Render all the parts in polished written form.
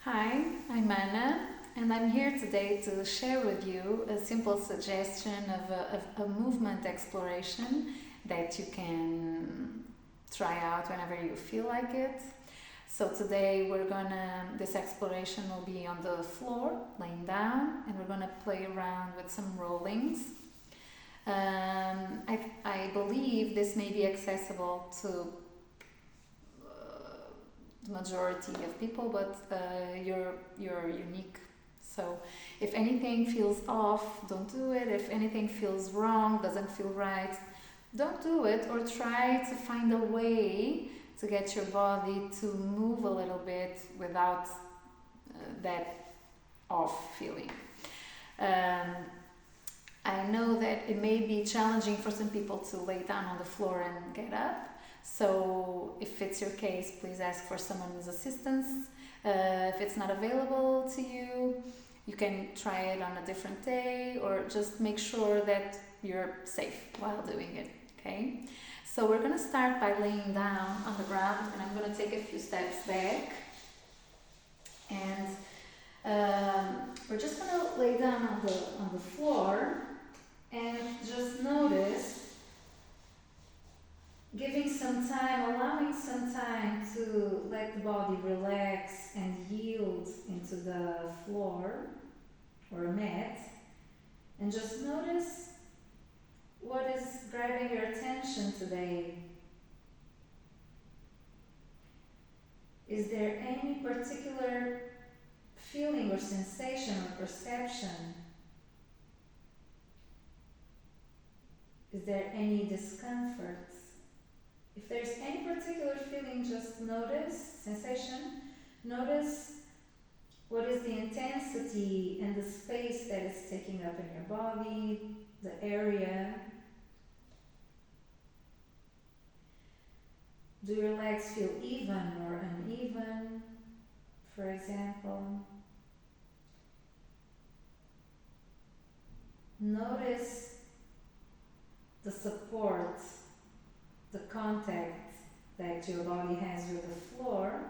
Hi, I'm Anna, and I'm here today to share with you a simple suggestion of a movement exploration that you can try out whenever you feel like it. So today this exploration will be on the floor, laying down, and we're gonna play around with some rollings. I believe this may be accessible to the majority of people, but you're unique. So if anything feels off, don't do it. If anything feels wrong, doesn't feel right, don't do it, or try to find a way to get your body to move a little bit without that off feeling. Um, I know that it may be challenging for some people to lay down on the floor and get up. So if it's your case, please ask for someone's assistance. If it's not available to you, you can try it on a different day, or just make sure that you're safe while doing it, okay? So we're gonna start by laying down on the ground, and I'm gonna take a few steps back. And we're just gonna lay down on the floor and just notice, giving some time, allowing some time to let the body relax and yield into the floor or a mat, and just notice what is grabbing your attention today. Is there any particular feeling or sensation or perception? Is there any discomfort? If there's any particular feeling, just notice, sensation, notice what is the intensity and the space that it's taking up in your body, the area. Do your legs feel even or uneven, for example? Notice the support, the contact that your body has with the floor,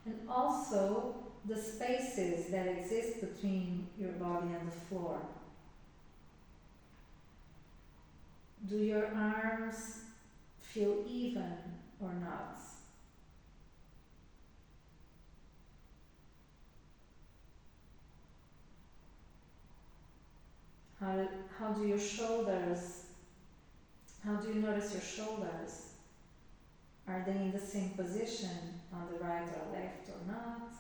and also the spaces that exist between your body and the floor. Do your arms feel even or not? How do your shoulders, how do you notice your shoulders? Are they in the same position on the right or left or not?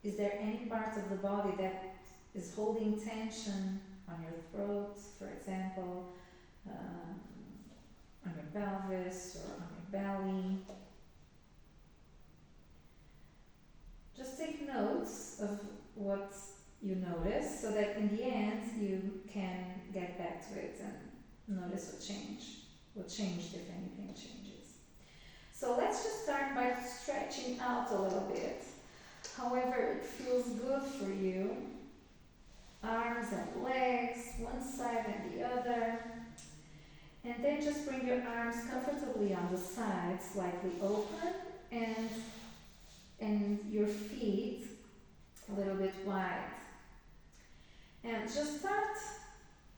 Is there any part of the body that is holding tension on your throat, for example, on your pelvis or on your belly? Just take notes of what you notice so that in the end you can get back to it and notice what changed if anything changes. So let's just start by stretching out a little bit. However it feels good for you. Arms and legs, one side and the other. And then just bring your arms comfortably on the sides, slightly open, and your feet a little bit wide. And just start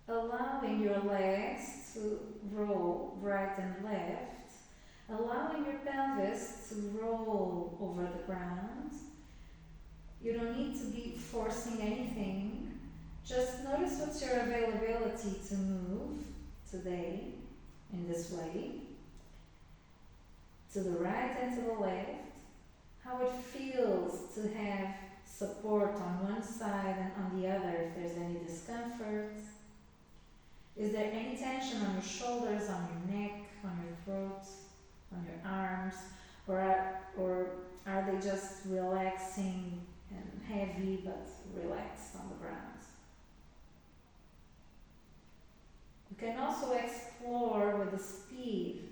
allowing your legs to roll right and left, allowing your pelvis to roll over the ground. You don't need to be forcing anything. Just notice what's your availability to move today in this way, to the right and to the left, how it feels to have support on one side and on the other if there's any discomfort. Is there any tension on your shoulders, on your neck, on your throat, on your arms, or are they just relaxing and heavy but relaxed on the ground? You can also explore with the speed,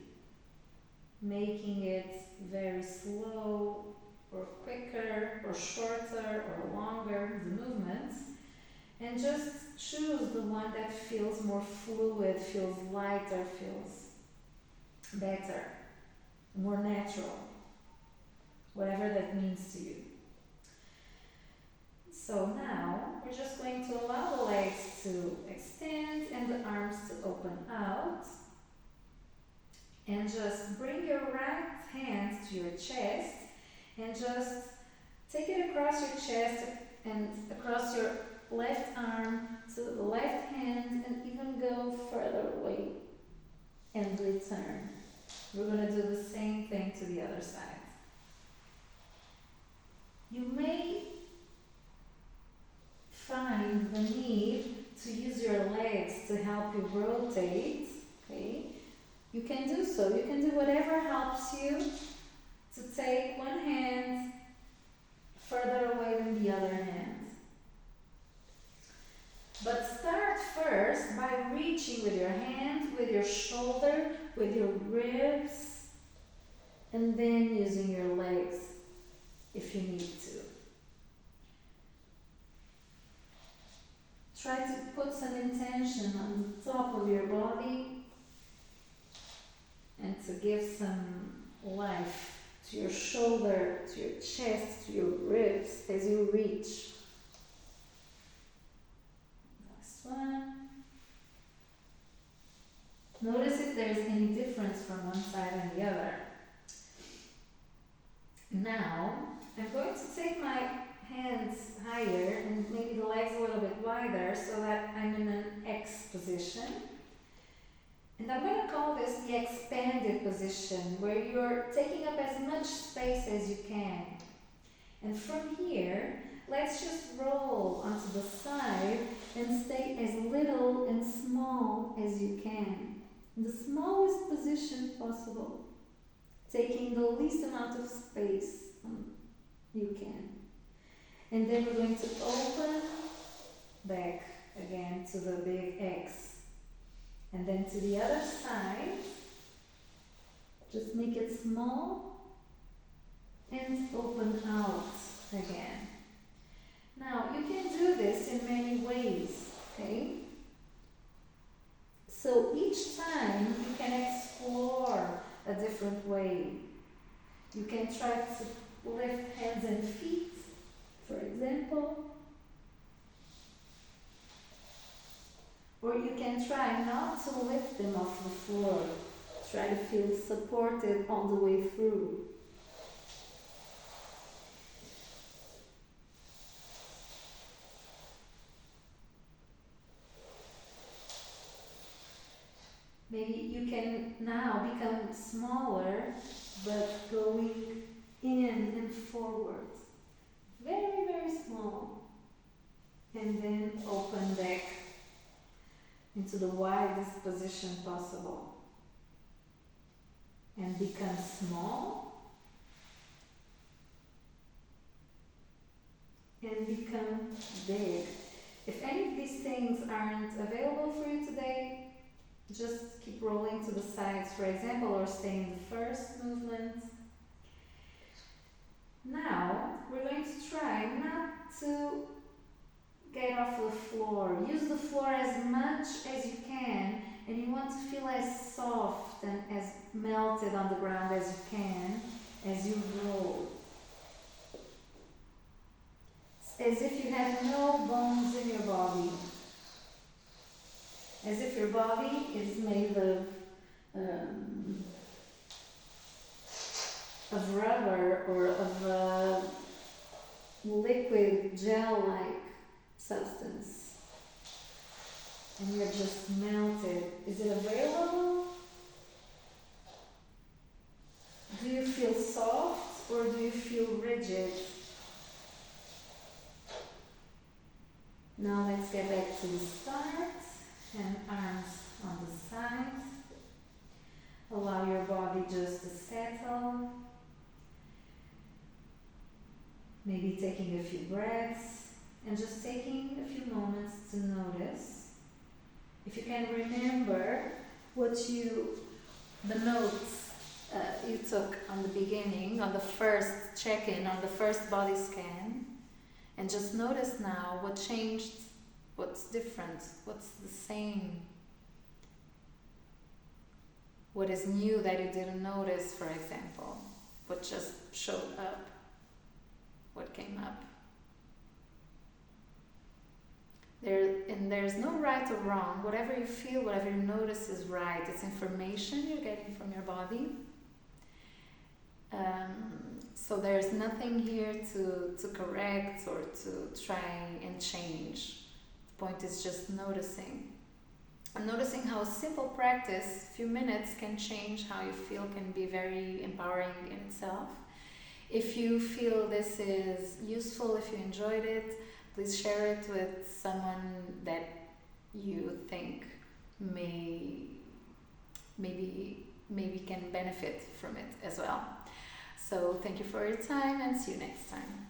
making it very slow or quicker or shorter or longer, the movements, and just choose the one that feels more fluid, feels lighter, feels better, more natural. whatever that means to you. So now we're just going to allow the legs to extend and the arms to open out. And just bring your right hand to your chest and just take it across your chest and across your left arm to the left hand and even go further away and return. We're going to do the same thing to the other side. You may find the need to use your legs to help you rotate, okay? You can do so. You can do whatever helps you to take one hand further away than the other hand. But start first by reaching with your hand, with your shoulder, with your ribs, and then using your legs if you need to. Try to put some intention on the top of your body and to give some life to your shoulder, to your chest, to your ribs as you reach. Last one. Notice if there's any difference from one side and the other. Now, I'm going to take my hands higher and maybe the legs a little bit wider so that I'm in an X position. And I'm going to call this the expanded position, where you're taking up as much space as you can. And from here, let's just roll onto the side and stay as little and small as you can. In the smallest position possible, taking the least amount of space you can. And then we're going to open back again to the big X. And then to the other side, just make it small and open out again. Now, you can do this in many ways, okay? So each time you can explore a different way. You can try to lift hands and feet, for example. Or you can try not to lift them off the floor. Try to feel supported all the way through. Maybe you can now become smaller, but going in and forward. Very, very small. And then open back into the widest position possible. And become small. And become big. If any of these things aren't available for you today, just keep rolling to the sides, for example, or stay in the first movement. Now, we're going to try not to get off the floor. Use the floor as much as you can, and you want to feel as soft and as melted on the ground as you can as you roll. It's as if you have no bones in your body. As if your body is made of rubber or of liquid gel-like substance. And you're just melted. Is it available? Do you feel soft or do you feel rigid? Now let's get back to the start. And arms on the sides. Allow your body just to settle. Maybe taking a few breaths and just taking a few moments to notice. If you can remember the notes you took on the beginning, on the first check-in, on the first body scan, and just notice now what changed. What's different? What's the same? What is new that you didn't notice, for example? What just showed up? what came up. There's no right or wrong. Whatever you feel, whatever you notice is right. It's information you're getting from your body. So there's nothing here to correct or to try and change. The point is just noticing. And noticing how a simple practice, a few minutes, can change how you feel, can be very empowering in itself. If you feel this is useful, if you enjoyed it, please share it with someone that you think maybe can benefit from it as well. So thank you for your time and see you next time.